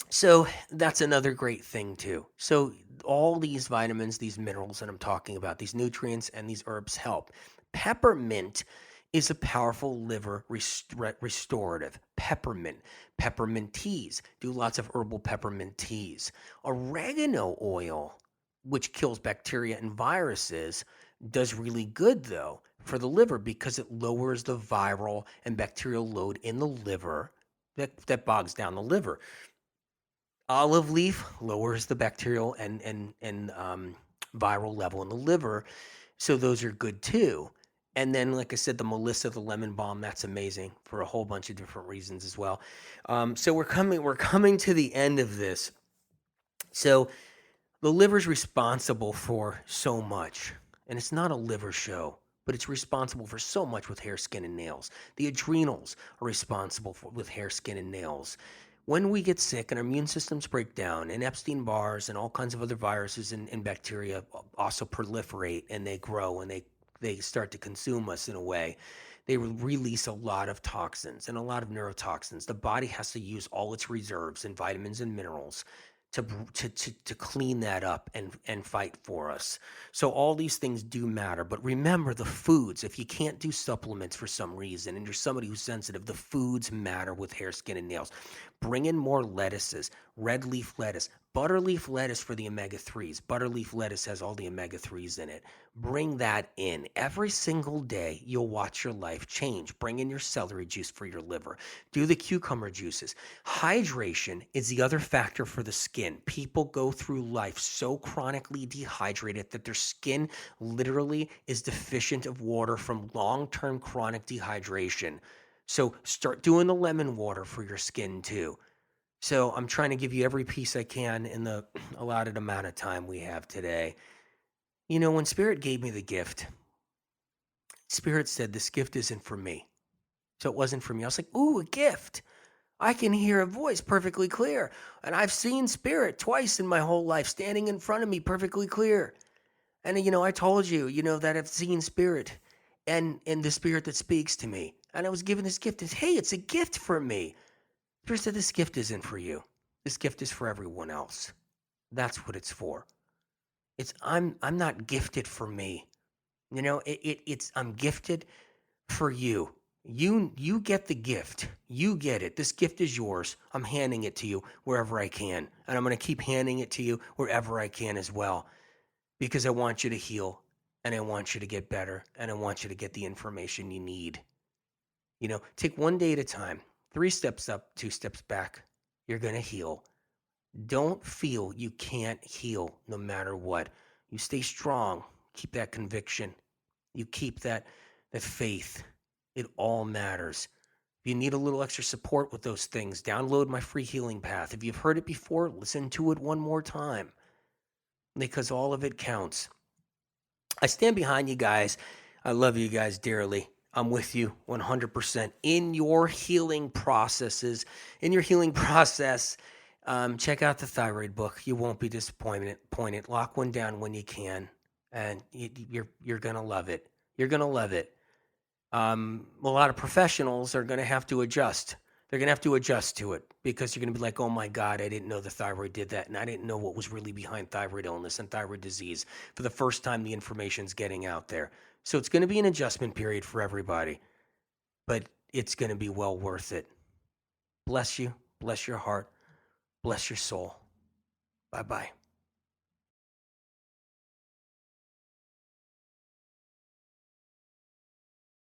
so that's another great thing too. So all these vitamins, these minerals that I'm talking about, these nutrients and these herbs help. Peppermint is a powerful liver restorative. Peppermint teas. Do lots of herbal peppermint teas. Oregano oil, which kills bacteria and viruses, does really good though for the liver because it lowers the viral and bacterial load in the liver that bogs down the liver. Olive leaf lowers the bacterial and viral level in the liver, so those are good too. And then, like I said, the Melissa, the lemon balm, that's amazing for a whole bunch of different reasons as well. So we're coming to the end of this. So the liver's responsible for so much, and it's not a liver show, but it's responsible for so much with hair, skin, and nails. The adrenals are responsible with hair, skin, and nails. When we get sick and our immune systems break down, and Epstein-Barr's and all kinds of other viruses and bacteria also proliferate and they grow and they start to consume us in a way, they release a lot of toxins and a lot of neurotoxins. The body has to use all its reserves and vitamins and minerals to clean that up and fight for us. So all these things do matter, but remember the foods. If you can't do supplements for some reason and you're somebody who's sensitive, the foods matter with hair, skin, and nails. Bring in more lettuces, red leaf lettuce, butterleaf lettuce for the omega-3s. Butterleaf lettuce has all the omega-3s in it. Bring that in. Every single day, you'll watch your life change. Bring in your celery juice for your liver. Do the cucumber juices. Hydration is the other factor for the skin. People go through life so chronically dehydrated that their skin literally is deficient of water from long-term chronic dehydration. So start doing the lemon water for your skin too. So I'm trying to give you every piece I can in the allotted amount of time we have today. When Spirit gave me the gift, Spirit said, this gift isn't for me. So it wasn't for me. I was like, ooh, a gift. I can hear a voice perfectly clear. And I've seen Spirit twice in my whole life standing in front of me perfectly clear. And, I told you, that I've seen Spirit and the Spirit that speaks to me. And I was given this gift. Hey, it's a gift for me. Spirit said, this gift isn't for you. This gift is for everyone else. That's what it's for. I'm not gifted for me. It's I'm gifted for you. You get the gift. You get it. This gift is yours. I'm handing it to you wherever I can. And I'm going to keep handing it to you wherever I can as well. Because I want you to heal. And I want you to get better. And I want you to get the information you need. Take one day at a time. 3 steps up, 2 steps back. You're going to heal. Don't feel you can't heal no matter what. You stay strong. Keep that conviction. You keep that faith. It all matters. If you need a little extra support with those things, download my free healing path. If you've heard it before, listen to it one more time because all of it counts. I stand behind you guys. I love you guys dearly. I'm with you 100% in your healing processes. In your healing process, check out the thyroid book. You won't be disappointed. Lock one down when you can, and you're gonna love it. You're gonna love it. A lot of professionals are gonna have to adjust. They're gonna have to adjust to it because you're gonna be like, oh my God, I didn't know the thyroid did that, and I didn't know what was really behind thyroid illness and thyroid disease. For the first time, the information's getting out there. So it's gonna be an adjustment period for everybody, but it's gonna be well worth it. Bless you, bless your heart, bless your soul. Bye-bye.